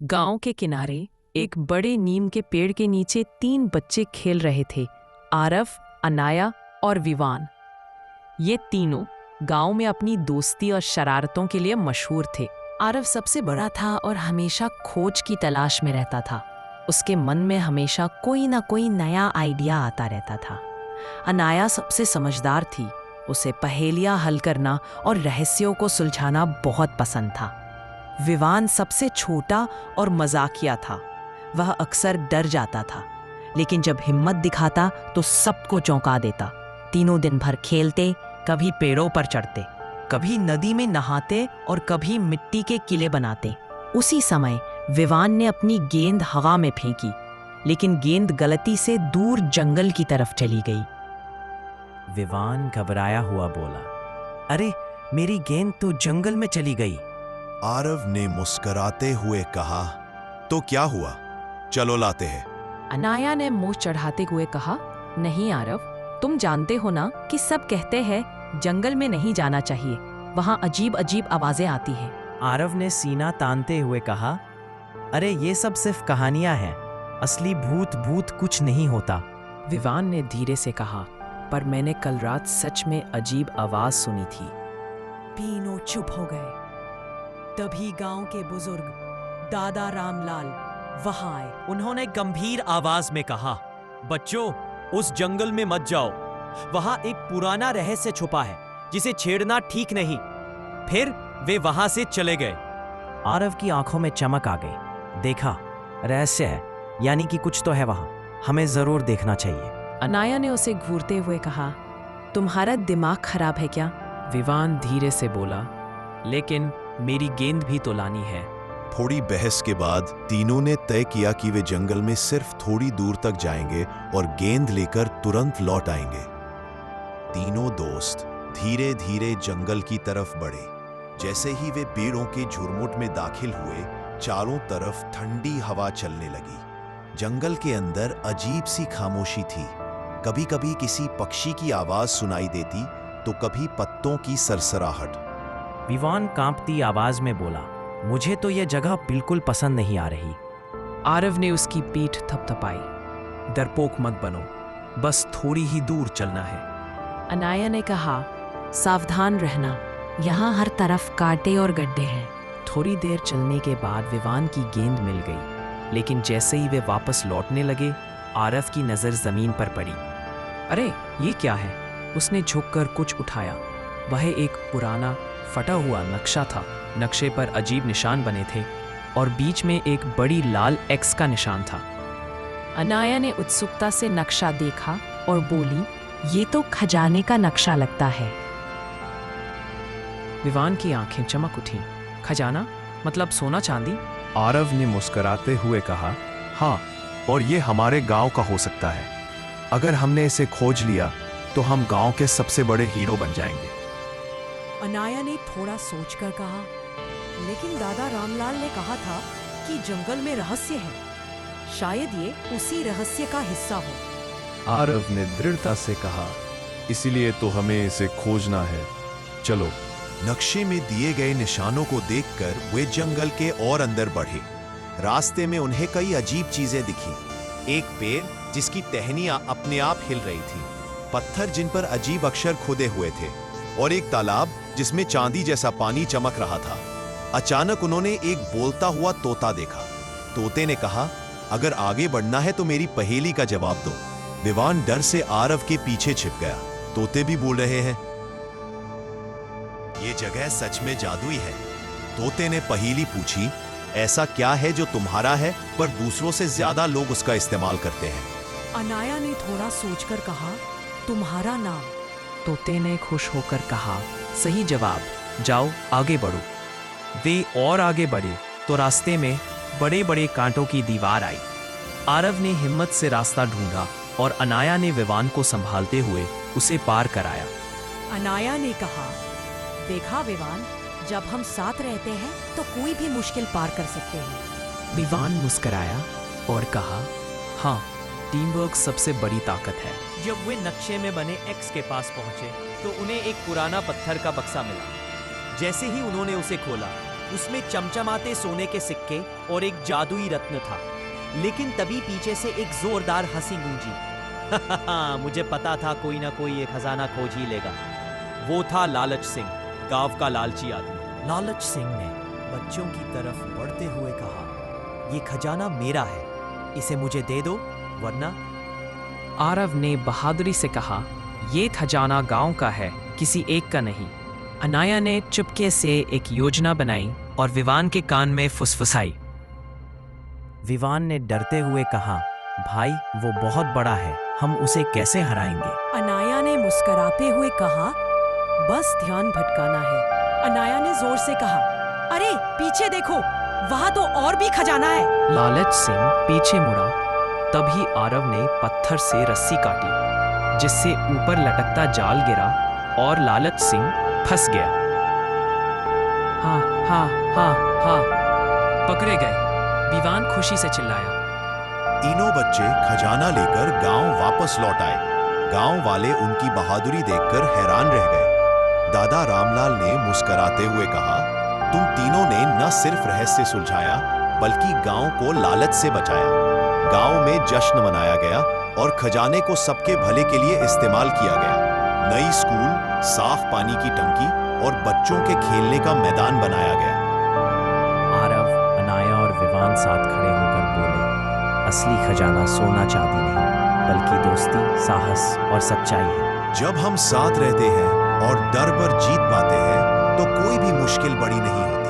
गांव के किनारे एक बड़े नीम के पेड़ के नीचे 3 बच्चे खेल रहे थे। आरव, अनाया और विवान। ये तीनों गांव में अपनी दोस्ती और शरारतों के लिए मशहूर थे। आरव सबसे बड़ा था और हमेशा खोज की तलाश में रहता था। उसके मन में हमेशा कोई ना कोई नया आइडिया आता रहता था। अनाया सबसे समझदार थी। उसे पहेलियां हल करना और रहस्यों को सुलझाना बहुत पसंद था। विवान सबसे छोटा और मजाकिया था। वह अक्सर डर जाता था, लेकिन जब हिम्मत दिखाता तो सबको चौंका देता। तीनों दिन भर खेलते, कभी पेड़ों पर चढ़ते, कभी नदी में नहाते और कभी मिट्टी के किले बनाते। उसी समय विवान ने अपनी गेंद हवा में फेंकी, लेकिन गेंद गलती से दूर जंगल की तरफ चली गई। विवान घबराया हुआ बोला, अरे मेरी गेंद तो जंगल में चली गई। आरव ने मुस्कुराते हुए कहा, तो क्या हुआ, चलो लाते हैं। अनाया ने मुंह चढ़ाते हुए कहा, नहीं आरव, तुम जानते हो ना कि सब कहते हैं जंगल में नहीं जाना चाहिए, वहां अजीब अजीब आवाजें आती हैं। आरव ने सीना तानते हुए कहा, अरे ये सब सिर्फ कहानियां हैं, असली भूत कुछ नहीं होता। विवान ने धीरे से कहा, पर मैंने कल रात सच में अजीब आवाज सुनी थी। तीनों चुप हो गए। तभी गांव के बुजुर्ग दादा रामलाल वहां आए। उन्होंने गंभीर आवाज में कहा, बच्चों, उस जंगल में मत जाओ, वहां एक पुराना रहस्य छुपा है जिसे छेड़ना ठीक नहीं। फिर वे वहां से चले गए। आरव की आंखों में चमक आ गई। देखा, रहस्य है, यानी कि कुछ तो है वहां, हमें जरूर देखना चाहिए। अनाया ने उसे घूरते हुए कहा, तुम्हारा दिमाग खराब है क्या? विवान धीरे से बोला, लेकिन मेरी गेंद भी तो लानी है। थोड़ी बहस के बाद तीनों ने तय किया कि वे जंगल में सिर्फ थोड़ी दूर तक जाएंगे और गेंद लेकर तुरंत लौट आएंगे। तीनों दोस्त धीरे धीरे जंगल की तरफ बढ़े। जैसे ही वे पेड़ों के झुरमुट में दाखिल हुए, चारों तरफ ठंडी हवा चलने लगी। जंगल के अंदर अजीब सी खामोशी थी। कभी कभी किसी पक्षी की आवाज सुनाई देती, तो कभी पत्तों की सरसराहट। विवान कांपती आवाज में बोला, मुझे तो यह जगह बिल्कुल पसंद नहीं आ रही। आरव ने उसकी पीठ थपथपाई, डरपोक मत बनो, बस थोड़ी ही दूर चलना है। अनाया ने कहा, सावधान रहना, यहाँ हर तरफ कांटे और गड्ढे हैं। थोड़ी देर चलने के बाद विवान की गेंद मिल गई, लेकिन जैसे ही वे वापस लौटने लगे, आरव की नजर जमीन पर पड़ी। अरे ये क्या है? उसने झुककर कुछ उठाया। वह एक पुराना फटा हुआ नक्शा था। नक्शे पर अजीब निशान बने थे और बीच में एक बड़ी लाल एक्स का निशान था। अनाया ने उत्सुकता से नक्शा देखा और बोली, ये तो खजाने का नक्शा लगता है। विवान की आंखें चमक उठीं। खजाना? मतलब सोना चांदी? आरव ने मुस्कुराते हुए कहा, हाँ, और ये हमारे गांव का हो सकता है। अगर हमने इसे खोज लिया तो हम गांव के सबसे बड़े हीरो बन जाएंगे। अनाया ने थोड़ा सोचकर कहा, लेकिन दादा रामलाल ने कहा था कि जंगल में रहस्य है, शायद ये उसी रहस्य का हिस्सा हो। आरव ने दृढ़ता से कहा, इसीलिए तो हमें इसे खोजना है, चलो। नक्शे में दिए गए निशानों को देखकर वे जंगल के और अंदर बढ़े। रास्ते में उन्हें कई अजीब चीजें दिखी। एक पेड़ जिसकी टहनियां अपने आप हिल रही थी, पत्थर जिन पर अजीब अक्षर खुदे हुए थे, और एक तालाब जिसमें चांदी जैसा पानी चमक रहा था। अचानक उन्होंने एक बोलता हुआ तोता देखा। तोते ने कहा, अगर आगे बढ़ना है तो मेरी पहेली का जवाब दो। विवान डर से आरव के पीछे छिप गया। तोते भी बोल रहे हैं, ये जगह सच में जादुई है। तोते ने पहेली पूछी, ऐसा क्या है जो तुम्हारा है पर दूसरों से ज्यादा लोग उसका इस्तेमाल करते हैं? अनाया ने थोड़ा सोचकर कहा, तुम्हारा नाम। तोते ने खुश होकर कहा, सही जवाब, जाओ आगे बढ़ो। वे और आगे बढ़े तो रास्ते में बड़े बड़े कांटों की दीवार आई। आरव ने हिम्मत से रास्ता ढूंढा और अनाया ने विवान को संभालते हुए उसे पार कराया। अनाया ने कहा, देखा विवान, जब हम साथ रहते हैं तो कोई भी मुश्किल पार कर सकते हैं। विवान मुस्कराया और कहा, हाँ, टीम वर्क सबसे बड़ी ताकत है। जब वे नक्शे में बने एक्स के पास पहुंचे तो उन्हें एक पुराना पत्थर का बक्सा मिला। जैसे ही उन्होंने उसे खोला उसमें चमचमाते सोने के सिक्के और एक जादुई रत्न था। लेकिन तभी पीछे से एक जोरदार हंसी गूंजी। मुझे पता था कोई ना कोई ये खजाना खोज ही लेगा। वो था लालच सिंह, गांव का लालची आदमी। लालच सिंह ने बच्चों की तरफ बढ़ते हुए कहा, ये खजाना मेरा है, इसे मुझे दे दो, वरना। आरव ने बहादुरी से कहा, ये खजाना गांव का है, किसी एक का नहीं। अनाया ने चुपके से एक योजना बनाई और विवान के कान में फुसफुसाई। विवान ने डरते हुए कहा, भाई वो बहुत बड़ा है, हम उसे कैसे हराएंगे? अनाया ने मुस्कुराते हुए कहा, बस ध्यान भटकाना है। अनाया ने जोर से कहा, अरे पीछे देखो, वहां तो और भी खजाना है। लालच सिंह पीछे मुड़ा, तभी आरव ने पत्थर से रस्सी काटी, जिससे ऊपर लटकता जाल गिरा और लालच सिंह फंस गया। हाँ हाँ हाँ हाँ, पकड़े गए, विवान खुशी से चिल्लाया। तीनों बच्चे खजाना लेकर गांव वापस लौट आए। गांव वाले उनकी बहादुरी देखकर हैरान रह गए। दादा रामलाल ने मुस्कुराते हुए कहा, तुम तीनों ने न सिर्फ रहस्य सुलझाया, बल्कि गांव को लालच से बचाया। गांव में जश्न मनाया गया और खजाने को सबके भले के लिए इस्तेमाल किया गया। नई स्कूल, साफ पानी की टंकी और बच्चों के खेलने का मैदान बनाया गया। आरव, अनाया और विवान साथ खड़े होकर बोले, असली खजाना सोना चांदी नहीं, बल्कि दोस्ती, साहस और सच्चाई है। जब हम साथ रहते हैं और डर पर जीत पाते हैं, तो कोई भी मुश्किल बड़ी नहीं होती।